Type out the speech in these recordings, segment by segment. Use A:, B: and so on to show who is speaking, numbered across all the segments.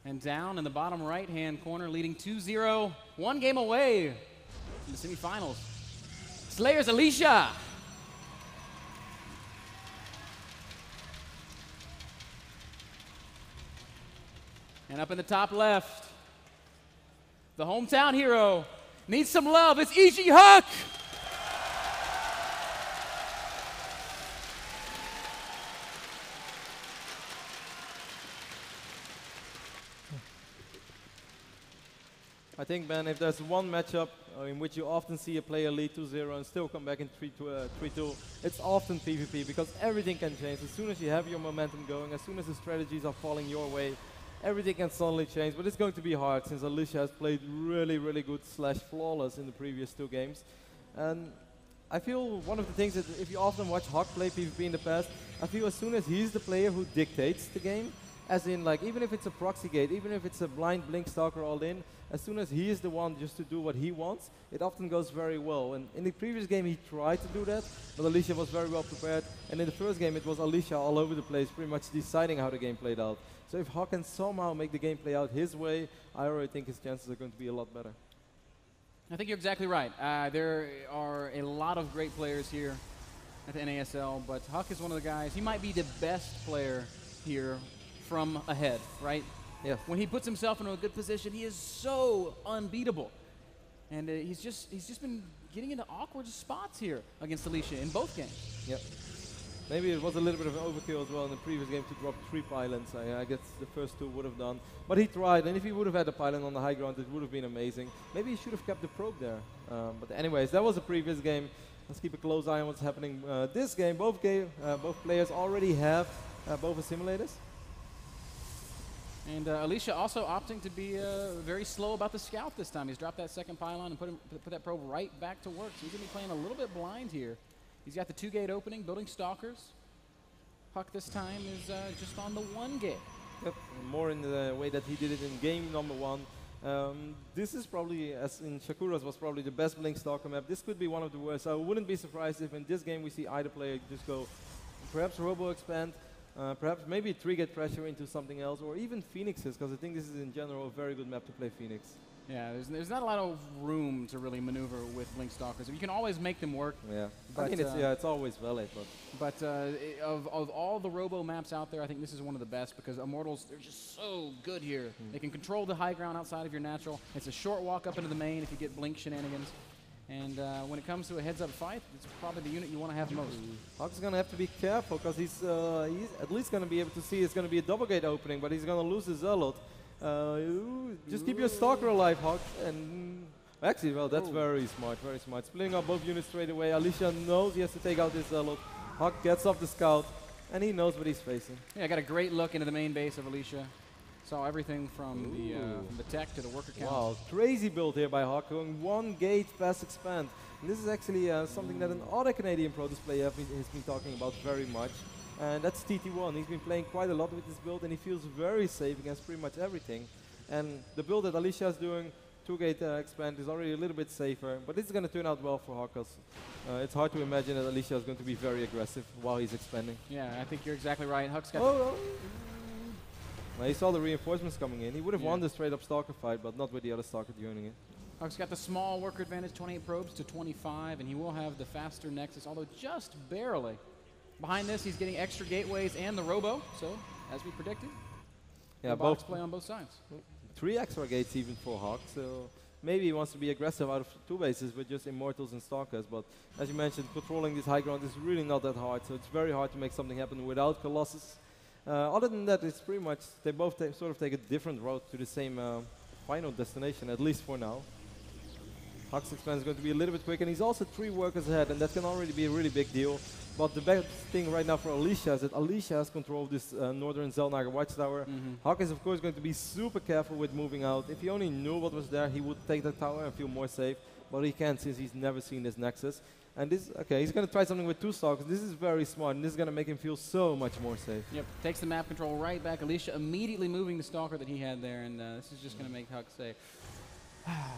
A: And down in the bottom right-hand corner, leading 2-0, one game away from the semifinals. Slayer's Alicia. And up in the top left, the hometown hero needs some love. It's HuK.
B: I think, Ben, if there's one matchup in which you often see a player lead 2-0 and still come back in 3-2, it's often PvP, because everything can change. As soon as you have your momentum going, as soon as the strategies are falling your way, everything can suddenly change. But it's going to be hard, since Alicia has played really, really good / flawless in the previous 2 games. And I feel one of the things that if you often watch HuK play PvP in the past, I feel as soon as he's the player who dictates the game, as in, like, even if it's a proxy gate, even if it's a blind blink stalker all in, as soon as he is the one just to do what he wants, it often goes very well. And in the previous game he tried to do that, but Alicia was very well prepared. And in the first game it was Alicia all over the place, pretty much deciding how the game played out. So if HuK can somehow make the game play out his way, I already think his chances are going to be a lot better.
A: I think you're exactly right. There are a lot of great players here at the NASL, but HuK is one of the guys. He might be the best player here from ahead, right?
B: Yes.
A: When he puts himself into a good position, he is so unbeatable. And he's just been getting into awkward spots here against Alicia in both games.
B: Yep. Maybe it was a little bit of an overkill as well in the previous game to drop 3 pylons. I guess the first 2 would have done. But he tried, and if he would have had a pylon on the high ground, it would have been amazing. Maybe he should have kept the probe there. But anyways, that was the previous game. Let's keep a close eye on what's happening this game. Both players already have both simulators.
A: And Alicia also opting to be very slow about the scout this time. He's dropped that second pylon and put that probe right back to work. So he's going to be playing a little bit blind here. He's got the 2 gate opening, building stalkers. HuK this time is just on the 1 gate.
B: Yep, more in the way that he did it in game number 1. This is probably, as in Shakura's, was probably the best blink stalker map. This could be one of the worst. I wouldn't be surprised if in this game we see either player just go, perhaps Robo expand, perhaps maybe 3-gate pressure into something else, or even Phoenixes, because I think this is in general a very good map to play Phoenix.
A: Yeah, there's not a lot of room to really maneuver with blink stalkers. You can always make them work.
B: Yeah,
A: but
B: I mean, it's always valid.
A: But of all the Robo maps out there, I think this is one of the best, because Immortals, they're just so good here. They can control the high ground outside of your natural. It's a short walk up into the main if you get blink shenanigans. And when it comes to a heads-up fight, it's probably the unit you want to have most.
B: HuK's going to have to be careful, because he's at least going to be able to see it's going to be a double gate opening, but he's going to lose his Zealot. Just keep your stalker alive, HuK. And actually, well, that's very smart, very smart. Splitting up both units straight away. Alicia knows he has to take out this Zealot. HuK gets off the scout, and he knows what he's facing. Yeah,
A: I got a great look into the main base of Alicia. Saw everything from the tech to the worker count.
B: Wow, crazy build here by HuK, going 1 gate fast expand. And this is actually something that an other Canadian pro displayer has been talking about very much. And that's TT1. He's been playing quite a lot with this build, and he feels very safe against pretty much everything. And the build that Alicia is doing, 2-gate expand, is already a little bit safer. But this is going to turn out well for HuK, because it's hard to imagine that Alicia is going to be very aggressive while he's expanding.
A: Yeah, I think you're exactly right. HuK's got
B: well, he saw the reinforcements coming in. He would have won the straight-up stalker fight, but not with the other stalker joining it.
A: HuK's got the small worker advantage, 28 probes to 25, and he will have the faster Nexus, although just barely. Behind this, he's getting extra gateways and the Robo, so as we predicted, box play on both sides.
B: 3 extra gates even for HuK, so maybe he wants to be aggressive out of 2 bases with just Immortals and Stalkers, but as you mentioned, controlling this high ground is really not that hard, so it's very hard to make something happen without Colossus. Other than that, it's pretty much, they both sort of take a different route to the same final destination, at least for now. HuK's expand is going to be a little bit quick, and he's also 3 workers ahead, and that can already be a really big deal. But the best thing right now for Alicia is that Alicia has control of this northern Zelnaga watchtower. HuK is of course going to be super careful with moving out. If he only knew what was there, he would take the tower and feel more safe. But he can't, since he's never seen this Nexus. And this, okay, he's going to try something with 2 stalkers. This is very smart, and this is going to make him feel so much more safe.
A: Yep, takes the map control right back. Alicia immediately moving the stalker that he had there, and this is just going to make HuK say,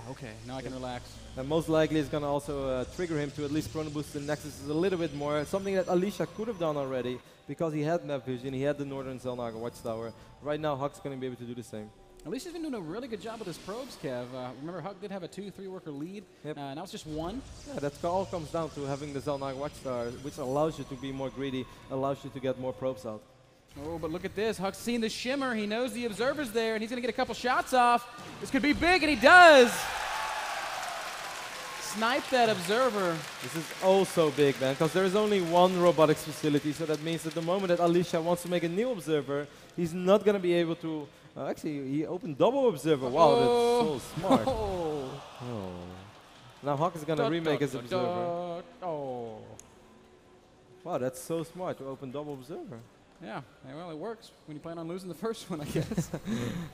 A: okay, now I can relax.
B: And most likely it's going to also trigger him to at least chrono boost the Nexus a little bit more. Something that Alicia could have done already, because he had map vision, he had the northern Zelnaga watchtower. Right now HuK's going to be able to do the same.
A: Alicia's been doing a really good job with his probes, Kev. Remember, HuK did have a 2-3 worker lead.
B: Yep.
A: Now it's just 1.
B: Yeah, that all comes down to having the Zelnite Watchstar, which allows you to be more greedy, allows you to get more probes out.
A: Oh, but look at this. HuK's seen the shimmer. He knows the observer's there, and he's going to get a couple shots off. This could be big, and he does. Snipe that observer.
B: This is oh so big, man, because there is only one robotics facility, so that means that the moment that Alicia wants to make a new observer, he's not going to be able to... actually, he opened double observer. Wow, that's so smart. Oh. Now HuK is going to remake his observer.
A: Oh.
B: Wow, that's so smart to open double observer.
A: Yeah, well, it works when you plan on losing the first one, I guess.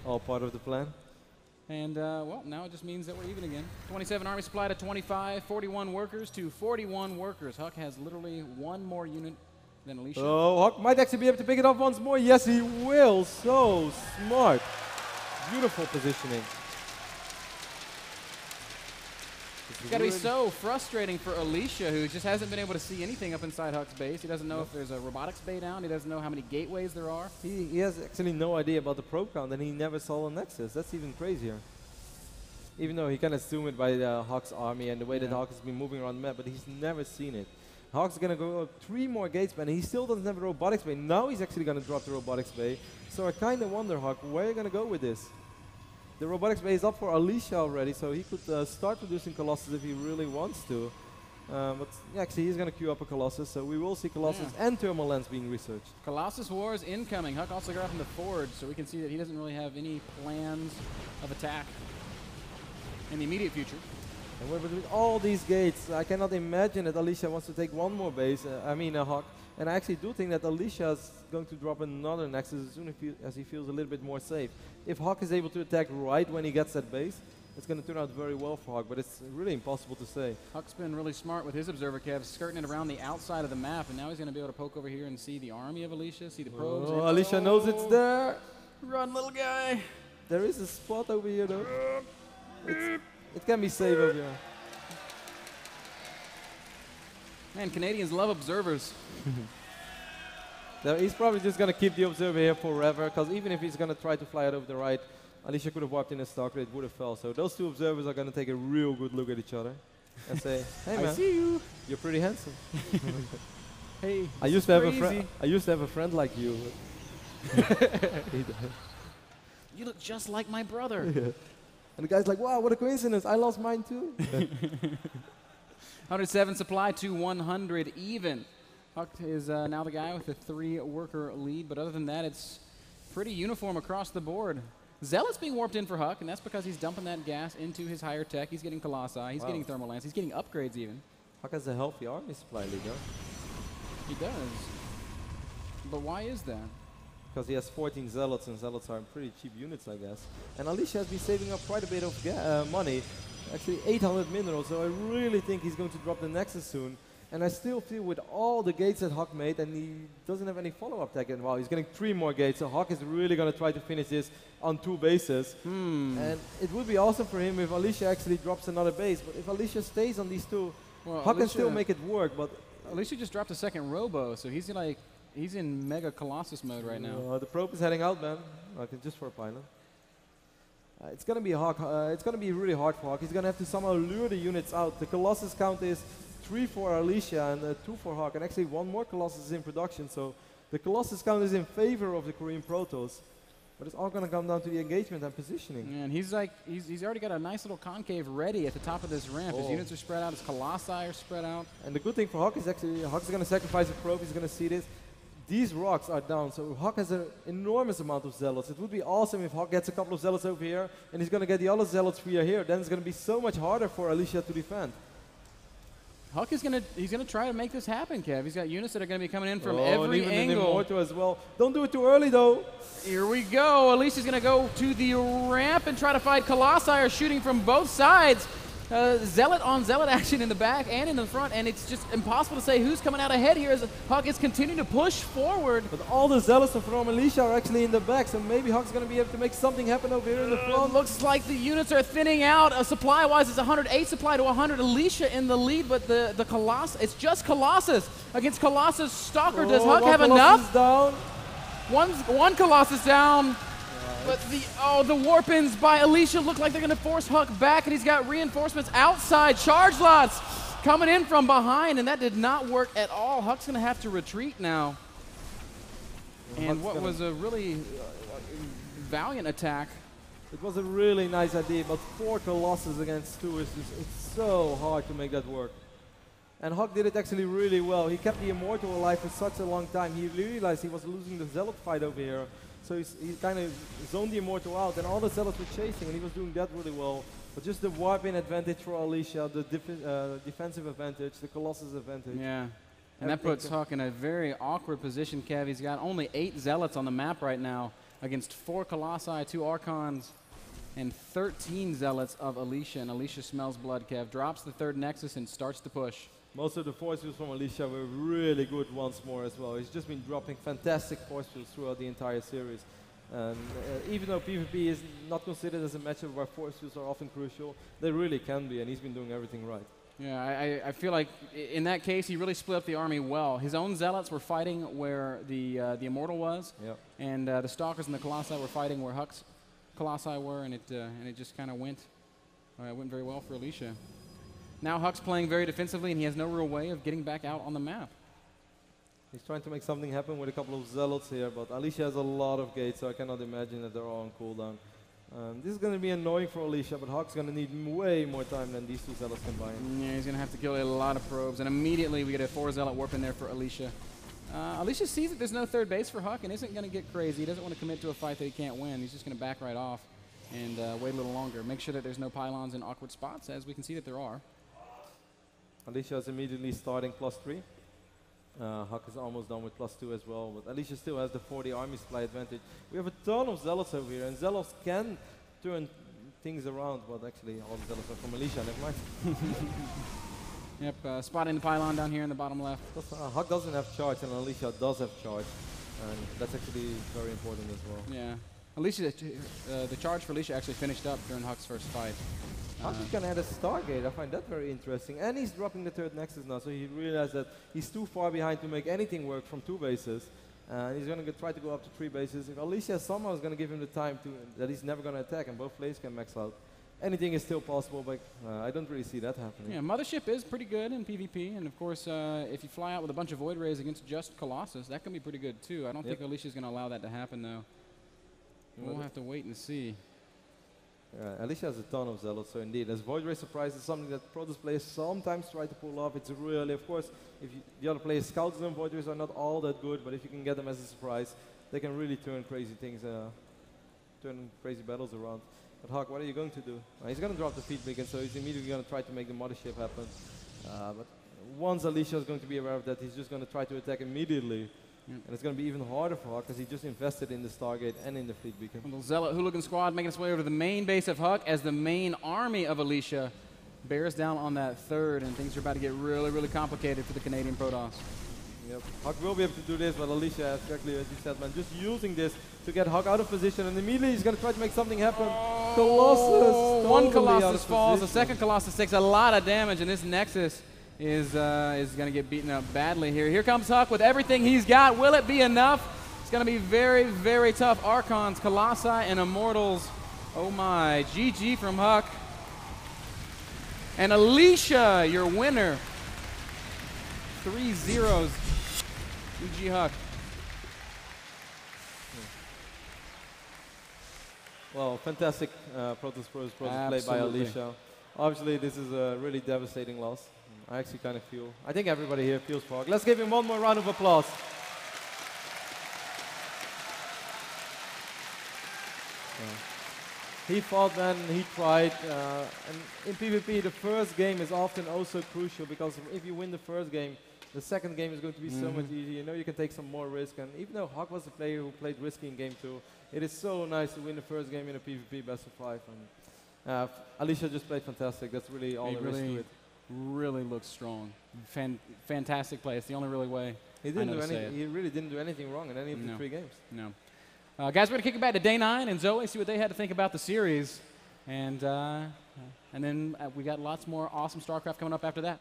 B: All part of the plan.
A: And, well, now it just means that we're even again. 27 army supply to 25, 41 workers to 41 workers. HuK has literally 1 more unit than Alicia.
B: Oh, HuK might actually be able to pick it up once more. Yes, he will. So smart. Beautiful positioning.
A: It's got to be so frustrating for Alicia, who just hasn't been able to see anything up inside HuK's base. He doesn't know if there's a robotics bay down. He doesn't know how many gateways there are.
B: He has actually no idea about the probe count, and he never saw a Nexus. That's even crazier. Even though he can assume it by HuK's army and the way that HuK has been moving around the map, but he's never seen it. HuK's going to go up 3 more gates, man, and he still doesn't have a robotics bay. Now he's actually going to drop the robotics bay. So I kind of wonder, HuK, where are you going to go with this? The robotics bay is up for Alicia already, so he could start producing Colossus if he really wants to. But yeah, actually, he's going to queue up a Colossus, so we will see Colossus and Thermal Lens being researched.
A: Colossus Wars incoming. HuK also got off in the forge, so we can see that he doesn't really have any plans of attack in the immediate future.
B: And with all these gates, I cannot imagine that Alicia wants to take 1 more base, HuK. And I actually do think that Alicia is going to drop another Nexus as soon as he feels a little bit more safe. If HuK is able to attack right when he gets that base, it's going to turn out very well for HuK, but it's really impossible to say.
A: HuK's been really smart with his observer, Kev, skirting it around the outside of the map, and now he's going to be able to poke over here and see the army of Alicia, see the probes.
B: Oh, Alicia knows it's there.
A: Run, little guy.
B: There is a spot over here, though. It can be safe over here.
A: Man, Canadians love observers.
B: He's probably just going to keep the observer here forever, because even if he's going to try to fly it over the right, Alicia could have walked in a stalker, it would have fell. So those 2 observers are going to take a real good look at each other and say, hey man,
A: I see you.
B: You're pretty handsome.
A: Hey,
B: I used to have a friend like you.
A: You look just like my brother.
B: Yeah. And the guy's like, wow, what a coincidence, I lost mine too.
A: 107 supply to 100 even. HuK is now the guy with the 3 worker lead, but other than that, it's pretty uniform across the board. Zealot's being warped in for HuK, and that's because he's dumping that gas into his higher tech. He's getting Colossi, he's getting Thermal Lance, he's getting upgrades even.
B: HuK has a healthy army supply lead, though.
A: He does. But why is that?
B: Because he has 14 Zealots, and Zealots are pretty cheap units, I guess. And Alicia has been saving up quite a bit of money. Actually 800 minerals, so I really think he's going to drop the Nexus soon. And I still feel with all the gates that HuK made, and he doesn't have any follow-up tech in. Wow, he's getting 3 more gates, so HuK is really going to try to finish this on 2 bases. And it would be awesome for him if Alicia actually drops another base, but if Alicia stays on these 2, HuK can still make it work, but...
A: Alicia just dropped a 2nd Robo, so he's like, he's in Mega Colossus mode right now.
B: The probe is heading out, man. Okay, just for a pilot. It's going to be it's going to be really hard for HuK. He's going to have to somehow lure the units out. The Colossus count is 3 for Alicia and 2 for HuK, and actually 1 more Colossus is in production, so the Colossus count is in favor of the Korean Protoss. But it's all going to come down to the engagement and positioning.
A: And he's like, he's already got a nice little concave ready at the top of this ramp. His units are spread out, his Colossi are spread out.
B: And the good thing for HuK is actually, HuK is going to sacrifice a probe, he's going to see this. These rocks are down, so HuK has an enormous amount of Zealots. It would be awesome if HuK gets a couple of Zealots over here, and he's going to get the other Zealots via here. Then it's going to be so much harder for Alicia to defend.
A: HuK is he's gonna try to make this happen, Kev. He's got units that are gonna be coming in from every
B: and even
A: angle.
B: An Immortal as well. Don't do it too early though.
A: Here we go. Alicia's gonna go to the ramp and try to fight Colossi are shooting from both sides. Zealot on Zealot action in the back and in the front, and it's just impossible to say who's coming out ahead here as HuK is continuing to push forward.
B: But all the Zealots from Alicia are actually in the back, so maybe HuK's going to be able to make something happen over here in the front.
A: Looks like the units are thinning out. Supply-wise, it's 108 supply to 100. Alicia in the lead, but the Colossus, it's just Colossus against Colossus Stalker. Does HuK have enough?
B: Down.
A: One Colossus down. But the warp-ins by Alicia look like they're going to force HuK back, and he's got reinforcements outside. Charge lots coming in from behind, and that did not work at all. HuK's going to have to retreat now. And what was a really valiant attack.
B: It was a really nice idea, but 4 Colossus against 2 is just, it's so hard to make that work. And HuK did it actually really well. He kept the Immortal alive for such a long time. He realized he was losing the Zealot fight over here. So he kind of zoned the Immortal out, and all the Zealots were chasing, and he was doing that really well. But just the warp-in advantage for Alicia, the defensive advantage, the Colossus advantage.
A: Yeah. And that puts HuK in a very awkward position, Kev. He's got only 8 Zealots on the map right now against 4 Colossi, 2 Archons, and 13 Zealots of Alicia. And Alicia smells blood, Kev. Drops the 3rd Nexus and starts to push.
B: Most of the force fields from Alicia were really good once more as well. He's just been dropping fantastic force fields throughout the entire series. And even though PvP is not considered as a matchup where force fields are often crucial, they really can be, and he's been doing everything right.
A: Yeah, I feel like in that case, he really split up the army well. His own Zealots were fighting where the Immortal was,
B: yep.
A: And the Stalkers and the Colossi were fighting where HuK's Colossi were, and it just kind of went very well for Alicia. Now HuK's playing very defensively, and he has no real way of getting back out on the map.
B: He's trying to make something happen with a couple of Zealots here, but Alicia has a lot of gates, so I cannot imagine that they're all on cooldown. This is going to be annoying for Alicia, but HuK's going to need way more time than these 2 Zealots combined.
A: Yeah, he's going to have to kill a lot of probes, and immediately we get a 4 Zealot warp in there for Alicia. Alicia sees that there's no 3rd base for HuK and isn't going to get crazy. He doesn't want to commit to a fight that he can't win. He's just going to back right off and wait a little longer. Make sure that there's no pylons in awkward spots, as we can see that there are.
B: Alicia is immediately starting +3. HuK is almost done with +2 as well, but Alicia still has the 40 army supply advantage. We have a ton of Zealots over here, and Zealots can turn things around, but actually all the Zealots are from Alicia, never mind.
A: Yep, spotting the pylon down here in the bottom left.
B: HuK doesn't have charge, and Alicia does have charge, and that's actually very important as well.
A: Yeah. Alicia, the charge for Alicia actually finished up during HuK's first fight.
B: HuK can add a Stargate. I find that very interesting. And he's dropping the 3rd Nexus now, so he realized that he's too far behind to make anything work from 2 bases. He's going to try to go up to 3 bases. If Alicia somehow is going to give him the time that he's never going to attack, and both players can max out, anything is still possible, but I don't really see that happening.
A: Yeah, Mothership is pretty good in PvP, and of course, if you fly out with a bunch of Void Rays against just Colossus, that can be pretty good too. I don't think Alicia's going to allow that to happen, though. We'll have to wait and see.
B: Alicia has a ton of Zealots, so indeed, as Void Ray Surprise is something that Protoss players sometimes try to pull off. It's really, of course, if the other players scouts them, Void Rays are not all that good, but if you can get them as a surprise, they can really turn crazy things, turn crazy battles around. But HuK, what are you going to do? He's going to drop the feed beacon, so he's immediately going to try to make the Mothership happen. But once Alicia is going to be aware of that, he's just going to try to attack immediately. And it's going to be even harder for HuK because he just invested in the Stargate and in the fleet beacon.
A: The Zealot Hooligan squad making its way over to the main base of HuK as the main army of Alicia bears down on that 3rd, and things are about to get really, really complicated for the Canadian Protoss.
B: Yep. HuK will be able to do this, but Alicia, exactly as you said, man, just using this to get HuK out of position, and immediately he's going to try to make something happen. Colossus!
A: One Colossus falls, the 2nd Colossus takes a lot of damage, and this Nexus is going to get beaten up badly here. Here comes HuK with everything he's got. Will it be enough? It's going to be very, very tough. Archons, Colossi, and Immortals. Oh my. GG from HuK. And Alicia, your winner. 3-0. GG HuK.
B: Well, fantastic Protoss play by Alicia. Obviously, this is a really devastating loss. I actually kind of feel, I think everybody here feels for HuK. Let's give him one more round of applause. He fought, man, he tried. And in PvP, the first game is often also crucial because if you win the first game, the second game is going to be so much easier. You know you can take some more risk. And even though HuK was a player who played risky in game 2, it is so nice to win the first game in a PvP best of 5. And Alicia just played fantastic. That's really all there is to it.
A: Really looks strong. Fantastic play. It's the only really way.
B: He really didn't do anything wrong in any of the 3 games.
A: No. Guys, we're going to kick it back to day 9 and Zoe, see what they had to think about the series. And then we got lots more awesome StarCraft coming up after that.